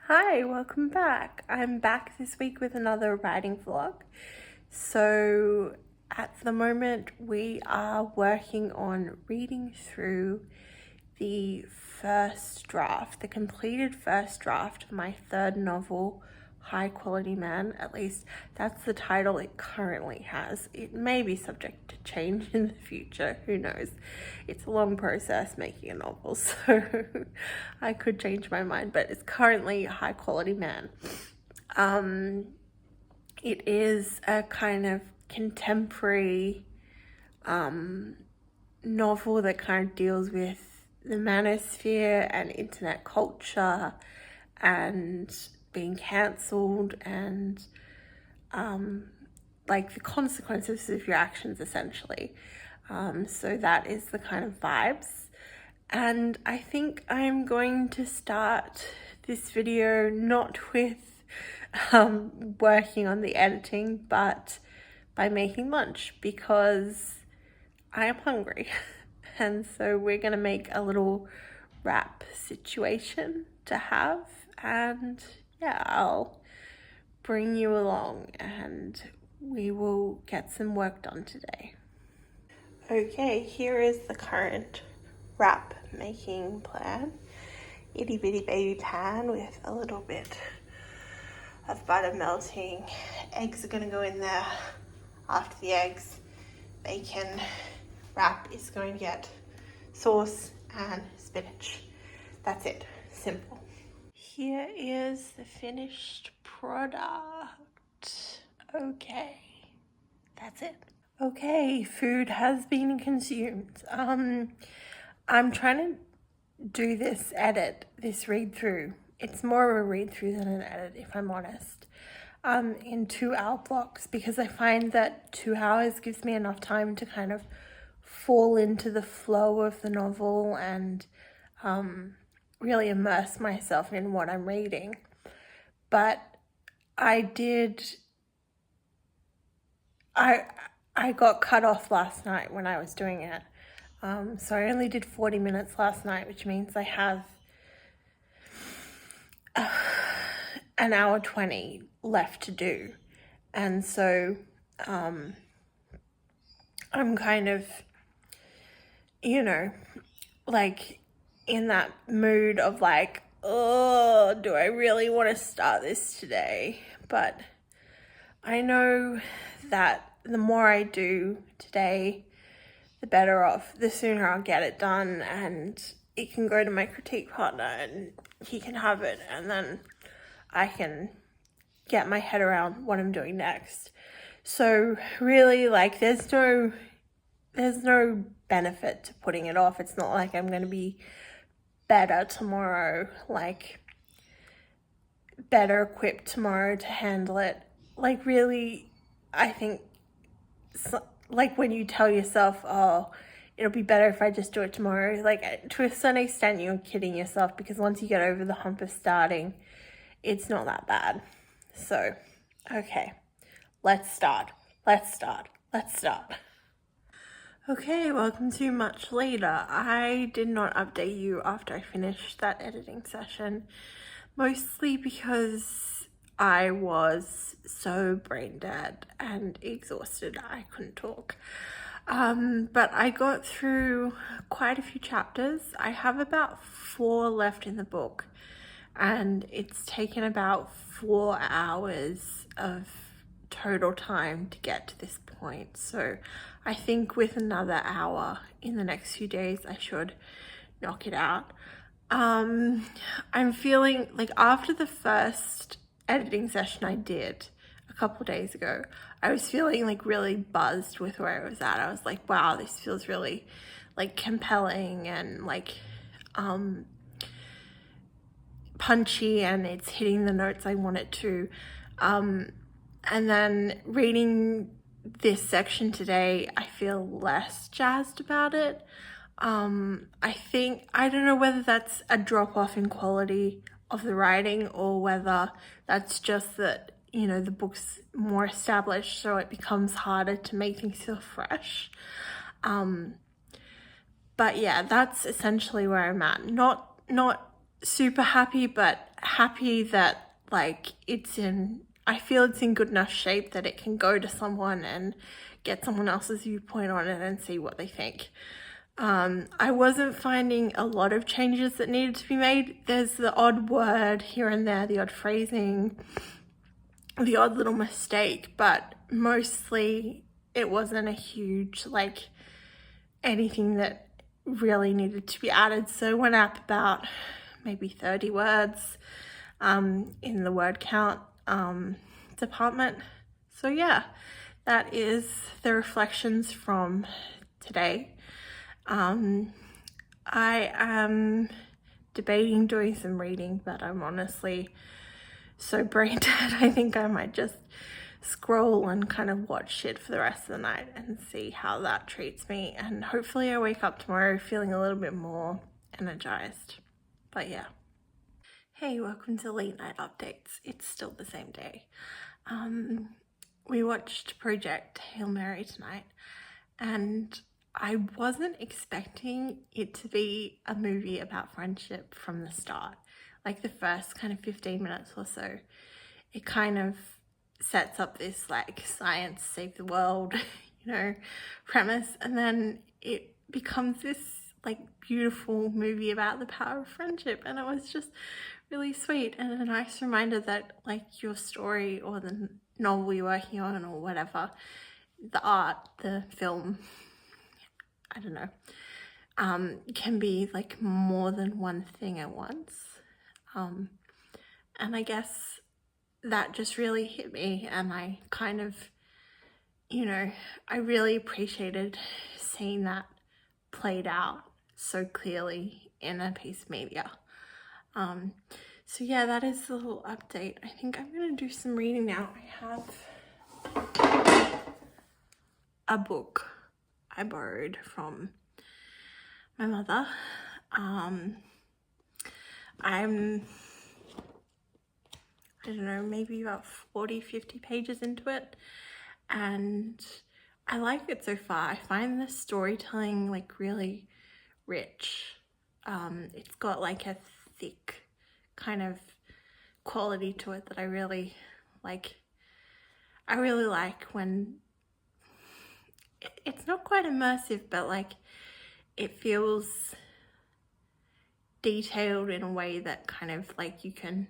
Hi, welcome back. I'm back this week with another writing vlog. So at the moment we are working on reading through the completed first draft of my third novel, High Quality Man. At least that's the title it currently has. It may be subject to change in the future, who knows. It's a long process making a novel, so I could change my mind, but it's currently High Quality Man. It is a kind of contemporary novel that kind of deals with the manosphere and internet culture and being cancelled and like the consequences of your actions, essentially. So that is the kind of vibes. And I think I'm going to start this video not with working on the editing, but by making lunch, because I am hungry. And so we're gonna make a little wrap situation to have, and yeah, I'll bring you along and we will get some work done today. Okay, here is the current wrap making plan. Itty bitty baby pan with a little bit of butter melting. Eggs are gonna go in there. After the eggs, bacon wrap is going to get sauce and spinach. That's it, simple. Here is the finished product. Okay, that's it. Okay, food has been consumed. I'm trying to do this read through. It's more of a read through than an edit, if I'm honest. In 2-hour blocks, because I find that 2 hours gives me enough time to kind of fall into the flow of the novel and really immerse myself in what I'm reading. But I got cut off last night when I was doing it. So I only did 40 minutes last night, which means I have an hour 20 left to do. And so I'm kind of, like in that mood of like, oh, do I really want to start this today? But I know that the more I do today, the better off, the sooner I'll get it done, and it can go to my critique partner and he can have it, and then I can get my head around what I'm doing next. So really, like, there's no benefit to putting it off. It's not like I'm going to be better tomorrow, like better equipped tomorrow to handle it. Like, really, I think, like when you tell yourself, oh, it'll be better if I just do it tomorrow, like to a certain extent you're kidding yourself, because once you get over the hump of starting, it's not that bad. So, okay, let's start. Okay, welcome to much later. I did not update you after I finished that editing session, mostly because I was so brain dead and exhausted I couldn't talk. But I got through quite a few chapters. I have about 4 left in the book, and it's taken about 4 hours of total time to get to this point. So I think with another hour in the next few days, I should knock it out. I'm feeling like after the first editing session I did a couple of days ago, I was feeling like really buzzed with where I was at. I was like, wow, this feels really like compelling and like punchy, and it's hitting the notes I want it to. And then reading this section today, I feel less jazzed about it. I don't know whether that's a drop off in quality of the writing, or whether that's just that, the book's more established, so it becomes harder to make things feel fresh. But yeah, that's essentially where I'm at. Not super happy, but happy that like I feel it's in good enough shape that it can go to someone and get someone else's viewpoint on it and see what they think. I wasn't finding a lot of changes that needed to be made. There's the odd word here and there, the odd phrasing, the odd little mistake, but mostly it wasn't a huge, like, anything that really needed to be added. So I went up about maybe 30 words in the word count department. So yeah, that is the reflections from today. I am debating doing some reading, but I'm honestly so brain dead. I think I might just scroll and kind of watch shit for the rest of the night and see how that treats me. And hopefully I wake up tomorrow feeling a little bit more energized. But yeah. Hey, welcome to Late Night Updates. It's still the same day. We watched Project Hail Mary tonight, and I wasn't expecting it to be a movie about friendship from the start. Like the first kind of 15 minutes or so, it kind of sets up this like science save the world, premise, and then it becomes this like beautiful movie about the power of friendship, and it was just really sweet and a nice reminder that like your story or the novel you're working on or whatever, the art, the film, I don't know, can be like more than one thing at once. And I guess that just really hit me, and I kind of, I really appreciated seeing that played out so clearly in a piece of media. So yeah, that is the little update. I think I'm gonna do some reading now. I have a book I borrowed from my mother. I'm, I don't know, maybe about 40-50 pages into it, and I like it so far. I find the storytelling like really rich. It's got like a thick kind of quality to it that I really like. I really like when it's not quite immersive, but like it feels detailed in a way that kind of like you can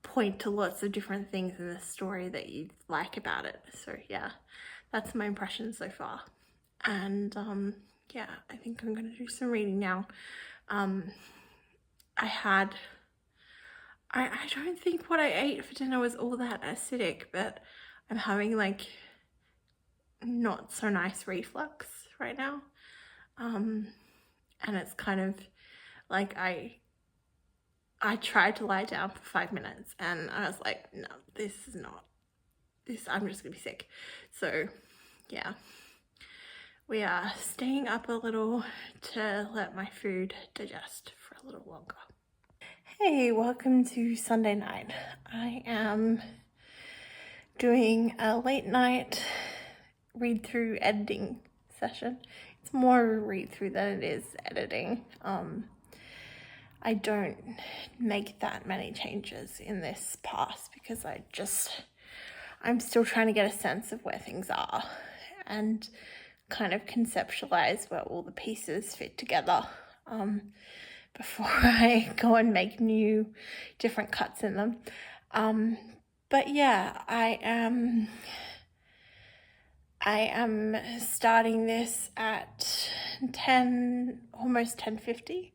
point to lots of different things in the story that you like about it. So yeah, that's my impression so far. And yeah, I think I'm gonna do some reading now. I don't think what I ate for dinner was all that acidic, but I'm having like not so nice reflux right now. And it's kind of like I tried to lie down for 5 minutes and I was like, no, this is not, I'm just gonna be sick. So yeah, we are staying up a little to let my food digest for a little longer. Hey, welcome to Sunday night. I am doing a late night read through editing session. It's more read through than it is editing. I don't make that many changes in this pass because I'm still trying to get a sense of where things are and kind of conceptualize where all the pieces fit together before I go and make new different cuts in them. But yeah, I am starting this at almost 10:50,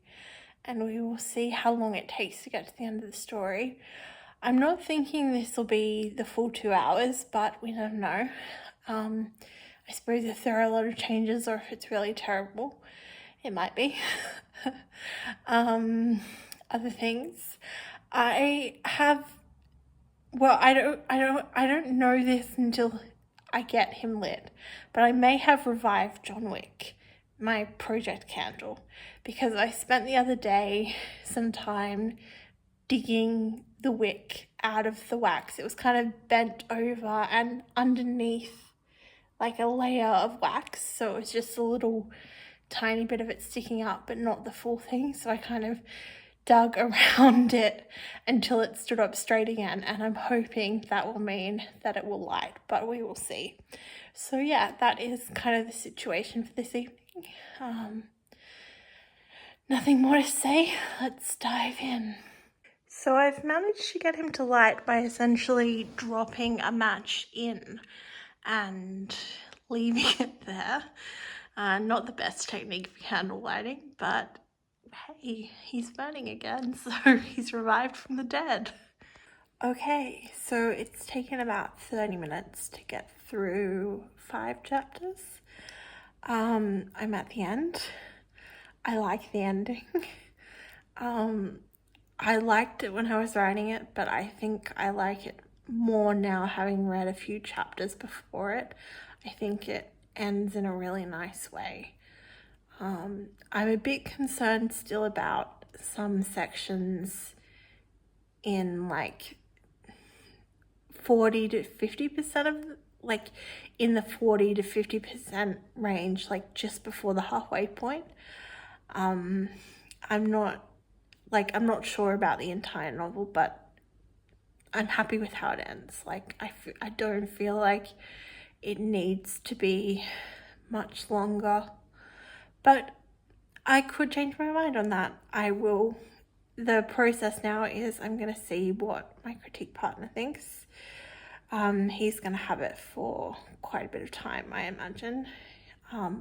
and we will see how long it takes to get to the end of the story. I'm not thinking this will be the full 2 hours, but we never know. I suppose if there are a lot of changes or if it's really terrible, it might be. Other things. I don't know this until I get him lit, but I may have revived John Wick, my project candle, because I spent the other day some time digging the wick out of the wax. It was kind of bent over and underneath like a layer of wax, so it was just a little tiny bit of it sticking up but not the full thing. So I kind of dug around it until it stood up straight again, and I'm hoping that will mean that it will light, but we will see. So yeah, that is kind of the situation for this evening. Nothing more to say, let's dive in. So I've managed to get him to light by essentially dropping a match in and leaving it there. Not the best technique for candle lighting, but hey, he's burning again, so he's revived from the dead. Okay, so it's taken about 30 minutes to get through 5 chapters. I'm at the end. I like the ending. I liked it when I was writing it, but I think I like it more now having read a few chapters before it. I think it ends in a really nice way. I'm a bit concerned still about some sections in like 40 to 50% of, like in the 40 to 50% range, like just before the halfway point. I'm not sure about the entire novel, but I'm happy with how it ends. Like, I don't feel like it needs to be much longer, but I could change my mind on that. I will. The process now is I'm going to see what my critique partner thinks. He's going to have it for quite a bit of time, I imagine,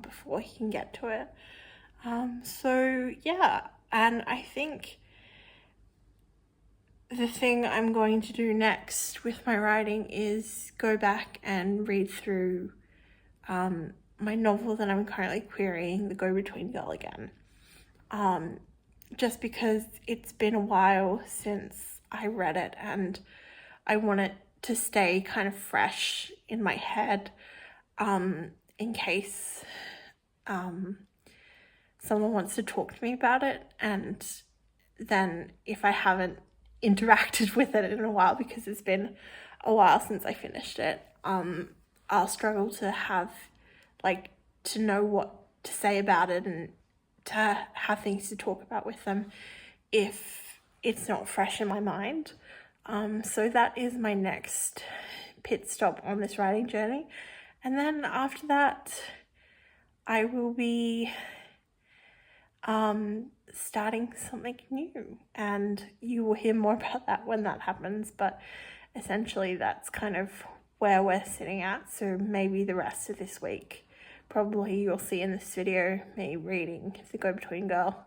before he can get to it. So yeah, and I think the thing I'm going to do next with my writing is go back and read through my novel that I'm currently querying, The Go-Between Girl, again. Just because it's been a while since I read it and I want it to stay kind of fresh in my head, in case someone wants to talk to me about it, and then if I haven't interacted with it in a while because it's been a while since I finished it, I'll struggle to have, like, to know what to say about it and to have things to talk about with them if it's not fresh in my mind. So that is my next pit stop on this writing journey. And then after that, I will be starting something new, and you will hear more about that when that happens, but essentially that's kind of where we're sitting at. So maybe the rest of this week, probably you'll see in this video me reading The Go-Between Girl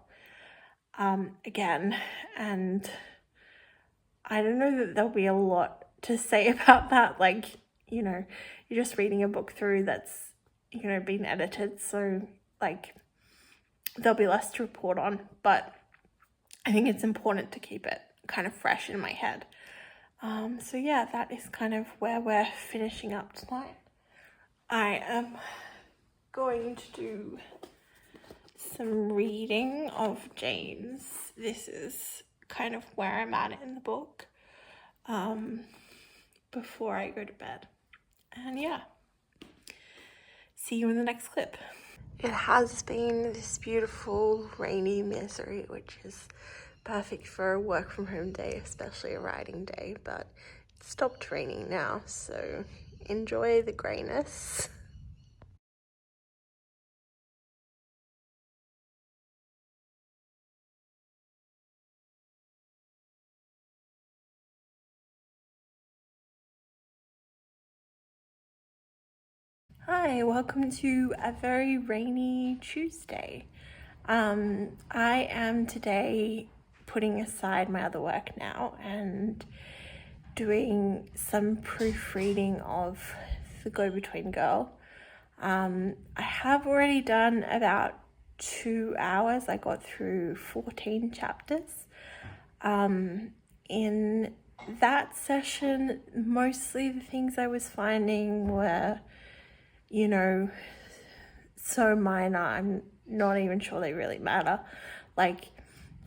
again, and I don't know that there'll be a lot to say about that. Like, you know, you're just reading a book through that's, you know, been edited, so like there'll be less to report on, but I think it's important to keep it kind of fresh in my head. So yeah, that is kind of where we're finishing up tonight. I am going to do some reading of James. This is kind of where I'm at in the book, before I go to bed. And yeah, see you in the next clip. It has been this beautiful rainy misery, which is perfect for a work from home day, especially a writing day, but it stopped raining now, so enjoy the greyness. Hi, welcome to a very rainy Tuesday. I am today putting aside my other work now and doing some proofreading of The Go-Between Girl. I have already done about 2 hours. I got through 14 chapters. In that session, mostly the things I was finding were, you know, so minor, I'm not even sure they really matter. Like,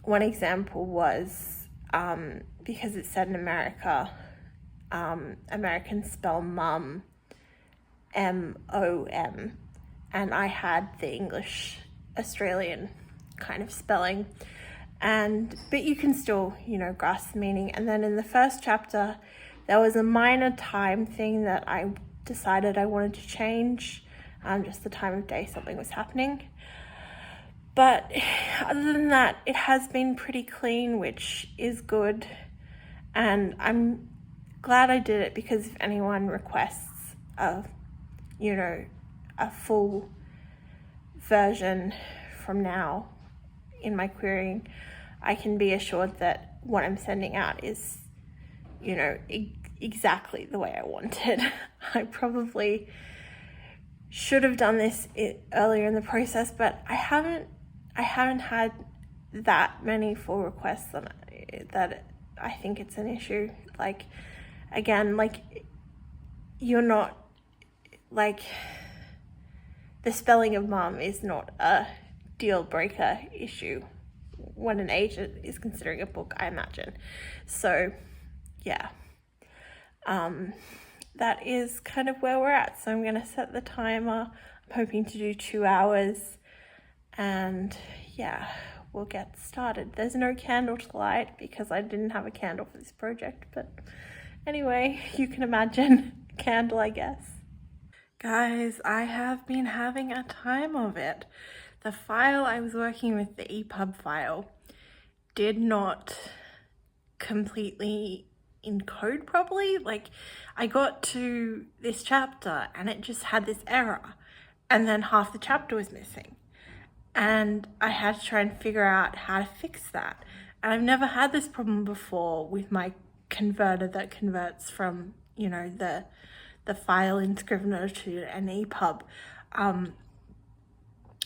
one example was, because it's set in America, Americans spell mum M-O-M, and I had the English Australian kind of spelling, but you can still, you know, grasp the meaning. And then in the first chapter, there was a minor time thing that I decided I wanted to change, just the time of day something was happening. But other than that, it has been pretty clean, which is good. And I'm glad I did it, because if anyone requests a full version from now in my querying, I can be assured that what I'm sending out is, you know, exactly the way I wanted. I probably should have done this earlier in the process, but I haven't had that many full requests that I think it's an issue. Like, again, like, you're not, like, the spelling of mum is not a deal breaker issue when an agent is considering a book, I imagine. So yeah, that is kind of where we're at. So I'm going to set the timer. I'm hoping to do 2 hours, and yeah, we'll get started. There's no candle to light because I didn't have a candle for this project, but anyway, you can imagine candle, I guess. Guys, I have been having a time of it. The file I was working with, the EPUB file, did not completely encode properly. Like, I got to this chapter and it just had this error, and then half the chapter was missing. And I had to try and figure out how to fix that. And I've never had this problem before with my converter that converts from, you know, the file in Scrivener to an EPUB.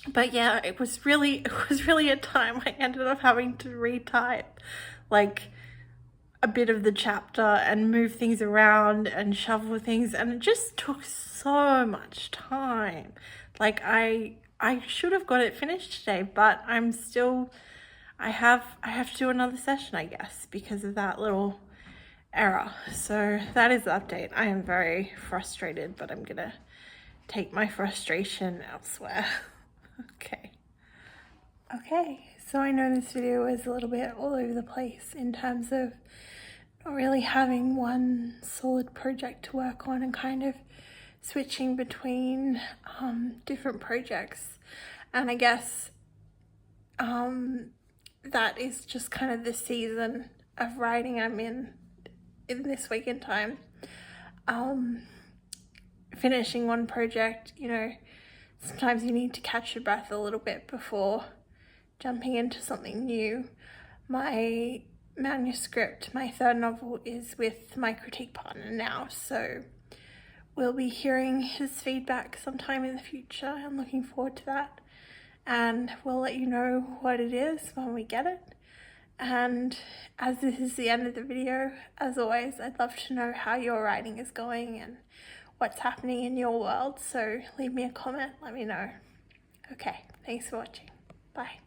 But yeah, it was really a time I ended up having to retype like a bit of the chapter and move things around and shuffle things, and it just took so much time. Like, I should have got it finished today, but I have to do another session, I guess, because of that little error. So that is the update. I am very frustrated, but I'm gonna take my frustration elsewhere. Okay, so I know this video is a little bit all over the place in terms of not really having one solid project to work on and kind of switching between different projects. And I guess that is just kind of the season of writing I'm in this week in time. Finishing one project, you know, sometimes you need to catch your breath a little bit before jumping into something new. My manuscript, my third novel, is with my critique partner now, so we'll be hearing his feedback sometime in the future. I'm looking forward to that, and we'll let you know what it is when we get it. And as this is the end of the video, as always, I'd love to know how your writing is going and what's happening in your world, so leave me a comment, let me know. Okay, thanks for watching. Bye.